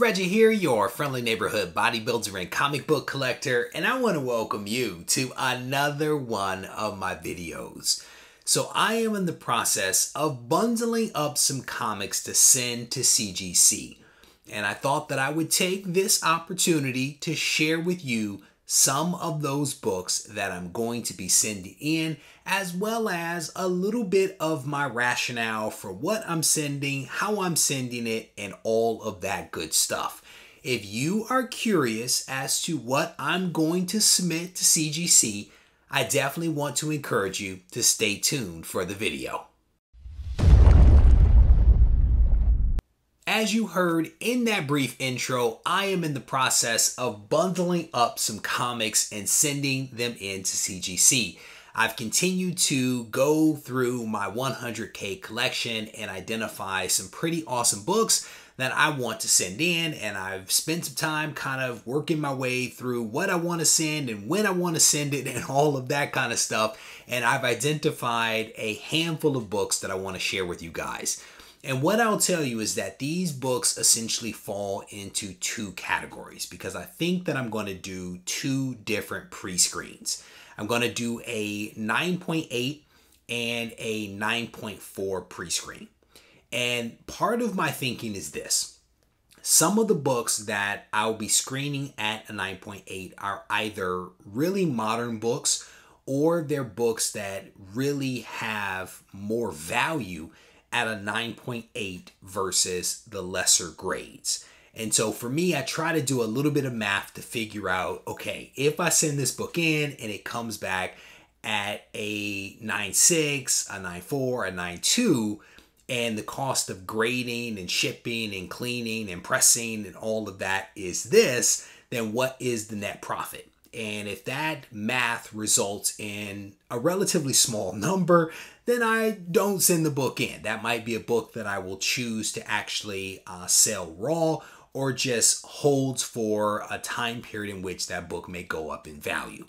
Reggie here, your friendly neighborhood bodybuilder and comic book collector, and I want to welcome you to another one of my videos. So I am in the process of bundling up some comics to send to CGC, and I thought that I would take this opportunity to share with you some of those books that I'm going to be sending in, as well as a little bit of my rationale for what I'm sending, how I'm sending it, and all of that good stuff. If you are curious as to what I'm going to submit to CGC, I definitely want to encourage you to stay tuned for the video. As you heard in that brief intro, I am in the process of bundling up some comics and sending them in to CGC. I've continued to go through my 100K collection and identify some pretty awesome books that I want to send in, and I've spent some time kind of working my way through what I want to send and when I want to send it and all of that kind of stuff, and I've identified a handful of books that I want to share with you guys. And what I'll tell you is that these books essentially fall into two categories because I think that I'm going to do two different pre-screens. I'm going to do a 9.8 and a 9.4 pre-screen. And part of my thinking is this. Some of the books that I'll be screening at a 9.8 are either really modern books or they're books that really have more value at a 9.8 versus the lesser grades. And so for me, I try to do a little bit of math to figure out, okay, if I send this book in and it comes back at a 9.6, a 9.4, a 9.2, and the cost of grading and shipping and cleaning and pressing and all of that is this, then what is the net profit? And if that math results in a relatively small number, then I don't send the book in. That might be a book that I will choose to actually sell raw or just holds for a time period in which that book may go up in value.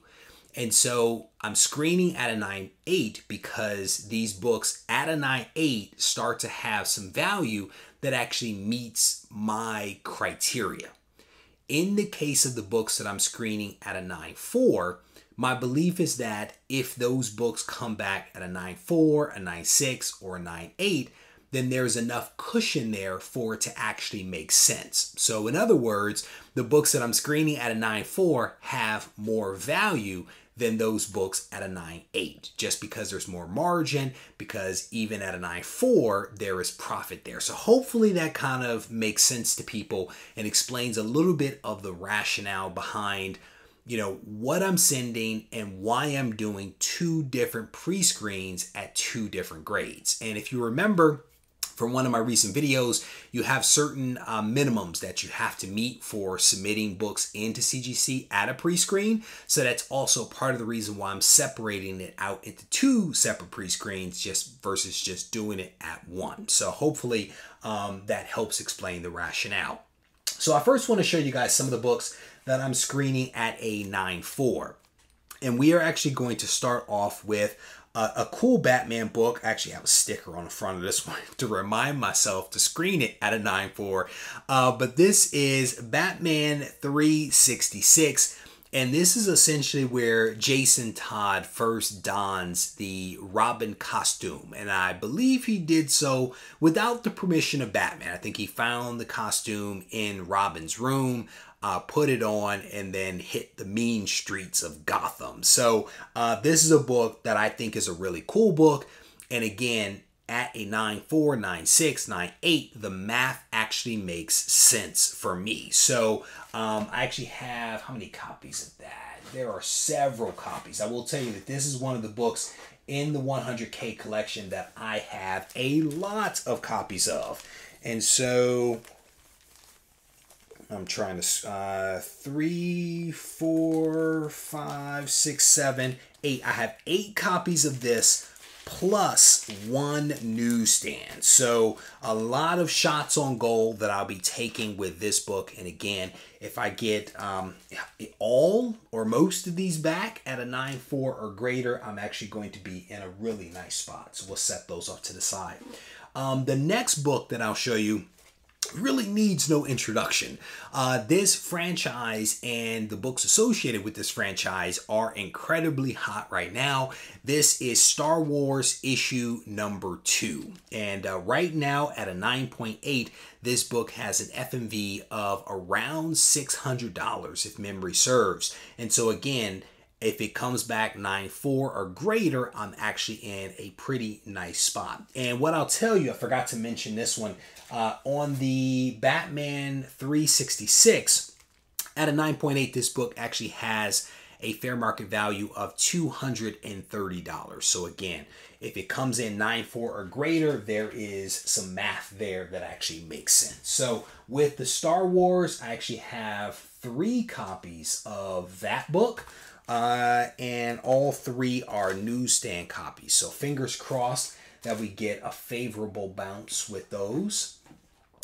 And so I'm screening at a 9.8 because these books at a 9.8 start to have some value that actually meets my criteria. In the case of the books that I'm screening at a 9.4, my belief is that if those books come back at a 9.4, a 9.6, or a 9.8, then there's enough cushion there for it to actually make sense. So in other words, the books that I'm screening at a 9.4 have more value than those books at a 9.8, just because there's more margin, because even at a 9.4, there is profit there. So hopefully that kind of makes sense to people and explains a little bit of the rationale behind, you know, what I'm sending and why I'm doing two different pre-screens at two different grades. And if you remember from one of my recent videos, you have certain minimums that you have to meet for submitting books into CGC at a pre-screen. So that's also part of the reason why I'm separating it out into two separate pre-screens just versus just doing it at one. So hopefully that helps explain the rationale. So I first want to show you guys some of the books that I'm screening at a 9.4. And we are actually going to start off with a cool Batman book. Actually, I have a sticker on the front of this one to remind myself to screen it at a 9.4. But this is Batman 366. And this is essentially where Jason Todd first dons the Robin costume. And I believe he did so without the permission of Batman. I think he found the costume in Robin's room, put it on, and then hit the mean streets of Gotham. So this is a book that I think is a really cool book. And again, at a 9.4, 9.6, 9.8, the math actually makes sense for me. So I actually have, how many copies of that? There are several copies. I will tell you that this is one of the books in the 100K collection that I have a lot of copies of. And so I'm trying to, 3, 4, 5, 6, 7, 8. I have 8 copies of this plus one newsstand. So a lot of shots on goal that I'll be taking with this book. And again, if I get all or most of these back at a 9.4 or greater, I'm actually going to be in a really nice spot. So we'll set those off to the side. The next book that I'll show you really needs no introduction. This franchise and the books associated with this franchise are incredibly hot right now. This is Star Wars issue number 2. And right now at a 9.8, this book has an FMV of around $600 if memory serves. And so again, if it comes back 9.4 or greater, I'm actually in a pretty nice spot. And what I'll tell you, I forgot to mention this one, on the Batman 366, at a 9.8, this book actually has a fair market value of $230. So again, if it comes in 9.4 or greater, there is some math there that actually makes sense. So with the Star Wars, I actually have 3 copies of that book. And all 3 are newsstand copies. So fingers crossed that we get a favorable bounce with those.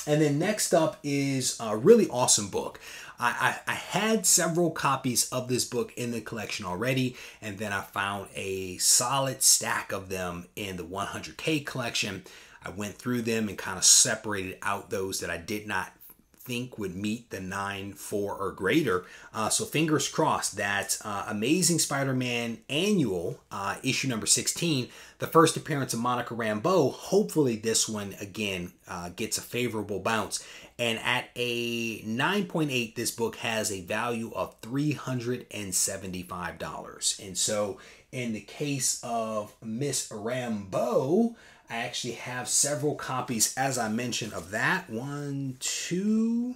And then next up is a really awesome book. I had several copies of this book in the collection already, and then I found a solid stack of them in the 100K collection. I went through them and kind of separated out those that I did not think would meet the 9.4 or greater. So fingers crossed that Amazing Spider-Man Annual, issue number 16, the first appearance of Monica Rambeau, hopefully this one again gets a favorable bounce. And at a 9.8, this book has a value of $375. And so in the case of Miss Rambeau, I actually have several copies, as I mentioned, of that. 1, 2,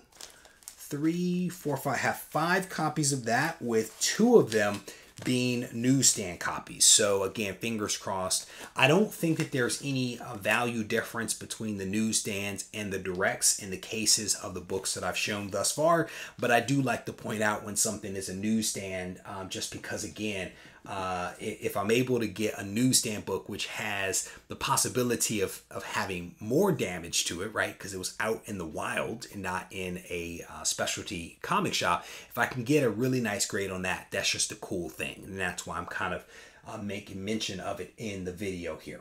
3, 4, 5. I have 5 copies of that, with 2 of them being newsstand copies. So again, fingers crossed. I don't think that there's any value difference between the newsstands and the directs in the cases of the books that I've shown thus far. But I do like to point out when something is a newsstand, just because, again, if I'm able to get a newsstand book which has the possibility of having more damage to it, right, because it was out in the wild and not in a specialty comic shop, if I can get a really nice grade on that, that's just a cool thing. And that's why I'm kind of making mention of it in the video here.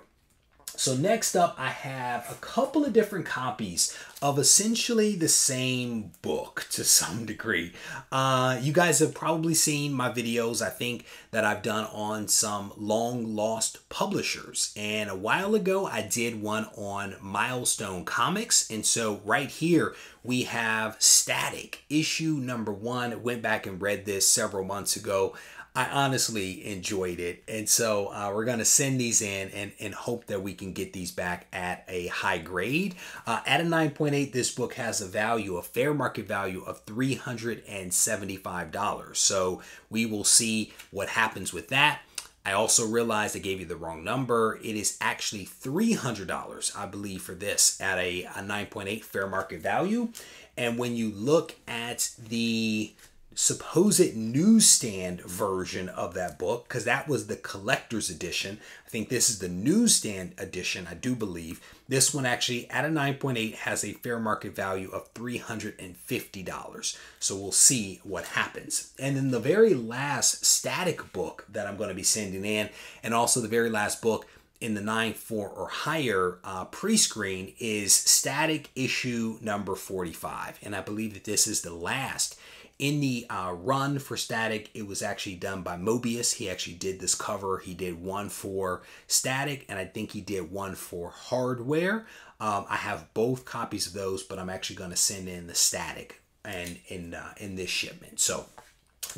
So next up, I have a couple of different copies of essentially the same book to some degree. You guys have probably seen my videos, I think, that I've done on some long lost publishers. And a while ago, I did one on Milestone Comics. And so right here, we have Static, issue number 1. I went back and read this several months ago. I honestly enjoyed it. And so we're going to send these in and hope that we can get these back at a high grade. At a 9.8, this book has a value, a fair market value of $375. So we will see what happens with that. I also realized I gave you the wrong number. It is actually $300, I believe, for this at a 9.8 fair market value. And when you look at the supposed newsstand version of that book, because that was the collector's edition, I think this is the newsstand edition, I do believe. This one actually at a 9.8 has a fair market value of $350. So we'll see what happens. And then the very last Static book that I'm going to be sending in, and also the very last book in the 9.4 or higher pre-screen, is Static issue number 45. And I believe that this is the last in the run for Static. It was actually done by Mobius. He actually did this cover. He did one for Static, and I think he did one for Hardware. I have both copies of those, but I'm actually going to send in the Static and in this shipment. So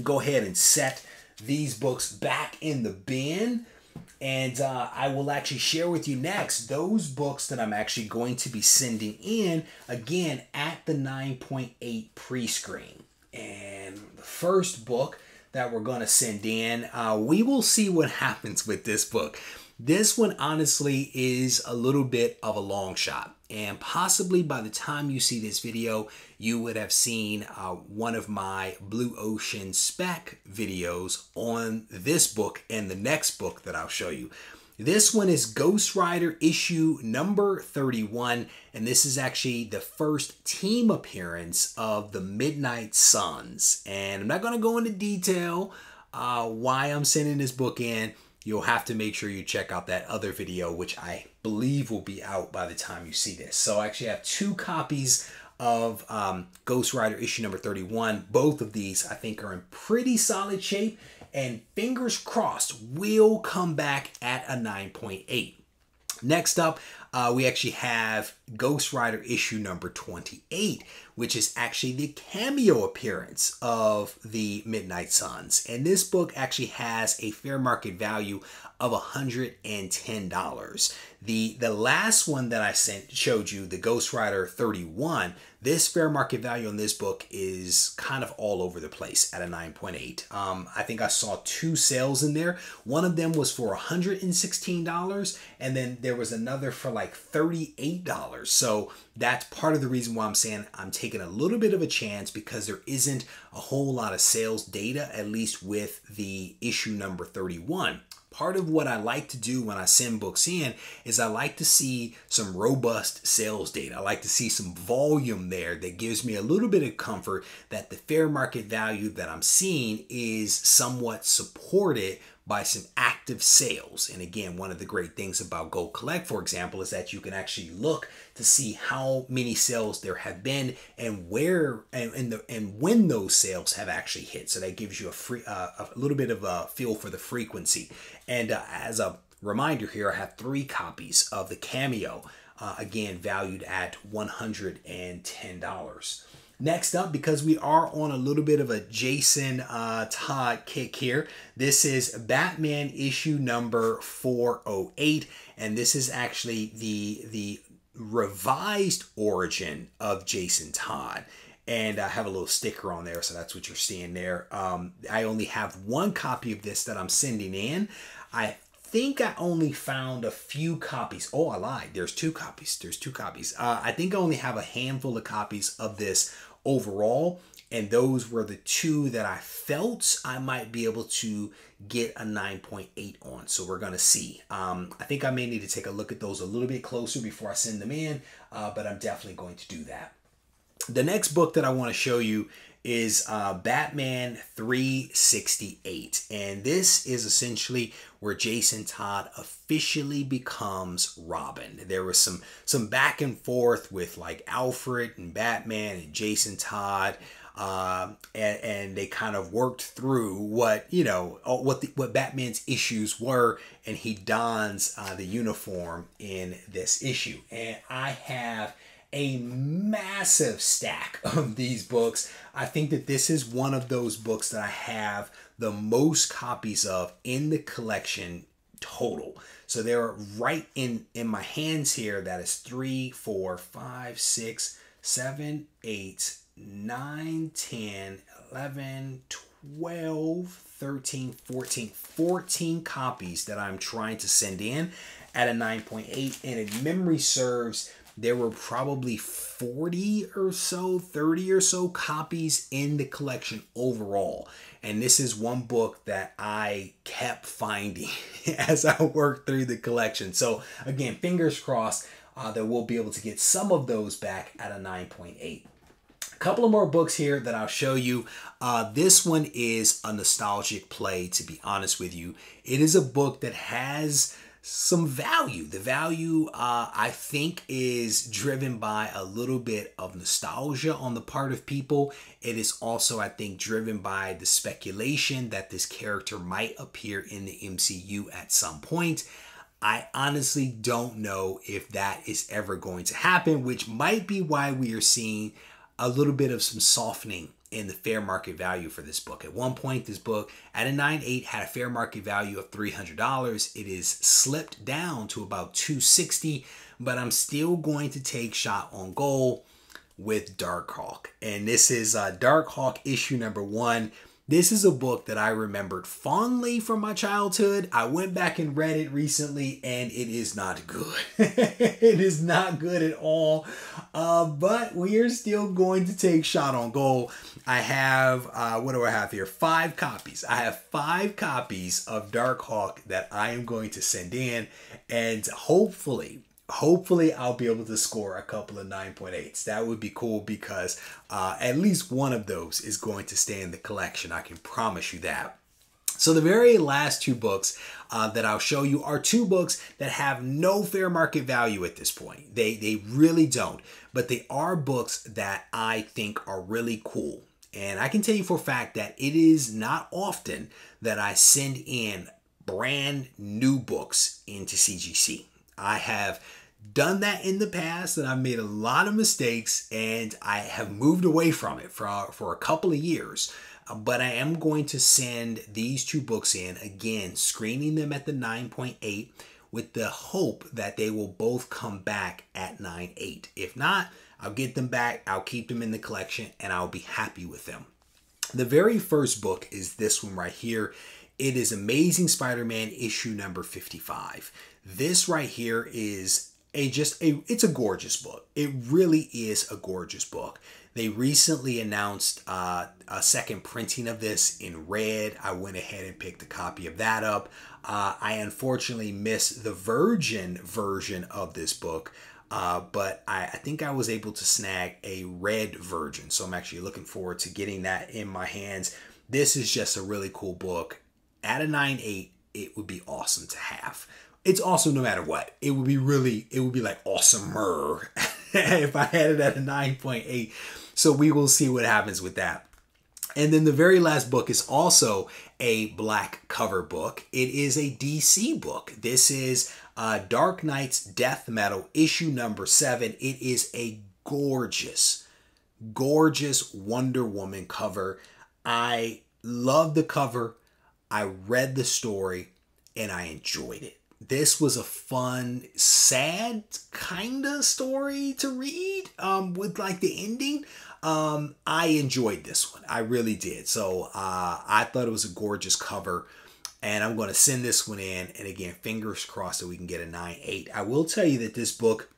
go ahead and set these books back in the bin. And I will actually share with you next those books that I'm actually going to be sending in, again, at the 9.8 pre-screen. And the first book that we're going to send in, we will see what happens with this book. This one, honestly, is a little bit of a long shot. And possibly by the time you see this video, you would have seen one of my Blue Ocean spec videos on this book and the next book that I'll show you. This one is Ghost Rider issue number 31, and this is actually the first team appearance of the Midnight Suns. And I'm not going to go into detail why I'm sending this book in. You'll have to make sure you check out that other video, which I believe will be out by the time you see this. So I actually have 2 copies of Ghost Rider issue number 31. Both of these I think are in pretty solid shape, and fingers crossed will come back at a 9.8. Next up, we actually have Ghost Rider issue number 28, which is actually the cameo appearance of the Midnight Suns. And this book actually has a fair market value of $110. The last one that I showed you, the Ghost Rider 31, this fair market value on this book is kind of all over the place at a 9.8. I think I saw 2 sales in there. One of them was for $116, and then there was another for like $38. So that's part of the reason why I'm saying I'm taking a little bit of a chance, because there isn't a whole lot of sales data, at least with the issue number 31. Part of what I like to do when I send books in is I like to see some robust sales data. I like to see some volume there that gives me a little bit of comfort that the fair market value that I'm seeing is somewhat supported by some active sales. And again, one of the great things about Go Collect, for example, is that you can actually look to see how many sales there have been and where and when those sales have actually hit. So that gives you a little bit of a feel for the frequency. And as a reminder here, I have 3 copies of the cameo, again valued at $110. Next up, because we are on a little bit of a Jason Todd kick here, this is Batman issue number 408, and this is actually the revised origin of Jason Todd. And I have a little sticker on there, so that's what you're seeing there. I only have 1 copy of this that I'm sending in. I think I only found a few copies. Oh, I lied. There's 2 copies. There's 2 copies. I think I only have a handful of copies of this overall, and those were the 2 that I felt I might be able to get a 9.8 on. So we're gonna see. I think I may need to take a look at those a little bit closer before I send them in, but I'm definitely going to do that. The next book that I want to show you is Batman 368, and this is essentially where Jason Todd officially becomes Robin. There was some back and forth with like Alfred and Batman and Jason Todd, and they kind of worked through what what Batman's issues were, and he dons the uniform in this issue. And I have a massive stack of these books. I think that this is one of those books that I have the most copies of in the collection total. So they're right in my hands here. That is 3, 4, 5, 6, 7, 8, 9, 10, 11, 12, 13, 14 copies that I'm trying to send in at a 9.8. And if memory serves, there were probably 30 or so copies in the collection overall. And this is one book that I kept finding as I worked through the collection. So again, fingers crossed that we'll be able to get some of those back at a 9.8. A couple of more books here that I'll show you. This one is a nostalgic play, to be honest with you. It is a book that has some value. The value, I think, is driven by a little bit of nostalgia on the part of people. It is also, I think, driven by the speculation that this character might appear in the MCU at some point. I honestly don't know if that is ever going to happen, which might be why we are seeing a little bit of some softening in the fair market value for this book. At one point, this book at a 9.8 had a fair market value of $300. It is slipped down to about $260, but I'm still going to take shot on goal with Darkhawk. And this is Darkhawk issue number 1. This is a book that I remembered fondly from my childhood. I went back and read it recently, and it is not good. It is not good at all. But we are still going to take shot on goal. I have, what do I have here? 5 copies. I have 5 copies of Darkhawk that I am going to send in, and hopefully I'll be able to score a couple of 9.8s. That would be cool, because at least one of those is going to stay in the collection. I can promise you that. So the very last two books that I'll show you are two books that have no fair market value at this point. They really don't. But they are books that I think are really cool. And I can tell you for a fact that it is not often that I send in brand new books into CGC. I have done that in the past and I've made a lot of mistakes and I have moved away from it for a couple of years. But I am going to send these two books in, again, screening them at the 9.8 with the hope that they will both come back at 9.8. If not, I'll get them back, I'll keep them in the collection, and I'll be happy with them. The very first book is this one right here. It is Amazing Spider-Man issue number 55. This right here is it's a gorgeous book. It really is a gorgeous book. They recently announced a second printing of this in red. I went ahead and picked a copy of that up. I unfortunately missed the Virgin version of this book, but I think I was able to snag a red version. So I'm actually looking forward to getting that in my hands. This is just a really cool book. At a 9.8, it would be awesome to have. It's awesome no matter what. It would be like awesomer if I had it at a 9.8. So we will see what happens with that. And then the very last book is also a black cover book. It is a DC book. This is Dark Knight's Death Metal issue number 7. It is a gorgeous, gorgeous Wonder Woman cover. I love the cover. I read the story and I enjoyed it. This was a fun, sad kind of story to read with like the ending. I enjoyed this one. I really did. So I thought it was a gorgeous cover. And I'm going to send this one in. And again, fingers crossed that we can get a 9.8. I will tell you that this book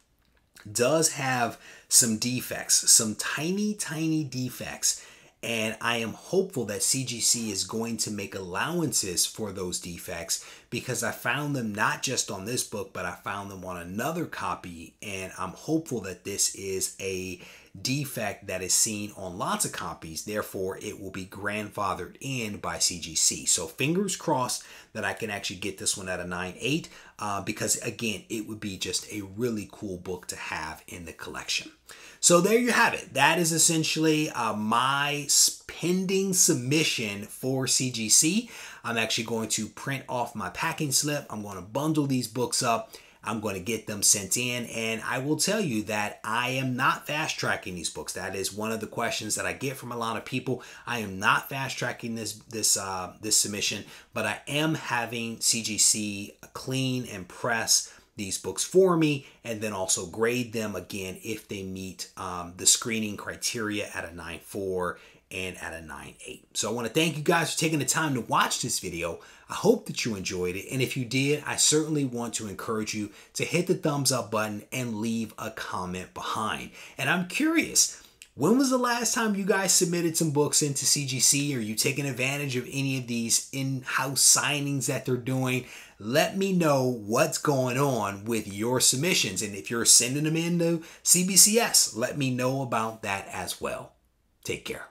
does have some defects, some tiny, tiny defects. And I am hopeful that CGC is going to make allowances for those defects because I found them not just on this book, but I found them on another copy. And I'm hopeful that this is a defect that is seen on lots of copies. Therefore, it will be grandfathered in by CGC. So fingers crossed that I can actually get this one at a 9.8 because, again, it would be just a really cool book to have in the collection. So there you have it. That is essentially my pending submission for CGC. I'm actually going to print off my packing slip. I'm going to bundle these books up. I'm going to get them sent in. And I will tell you that I am not fast tracking these books. That is one of the questions that I get from a lot of people. I am not fast tracking this submission, but I am having CGC clean and press these books for me and then also grade them again if they meet the screening criteria at a 9.4 and at a 9.8. So I want to thank you guys for taking the time to watch this video. I hope that you enjoyed it. And if you did, I certainly want to encourage you to hit the thumbs up button and leave a comment behind. And I'm curious, when was the last time you guys submitted some books into CGC? Are you taking advantage of any of these in-house signings that they're doing? Let me know what's going on with your submissions. And if you're sending them into CBCS, let me know about that as well. Take care.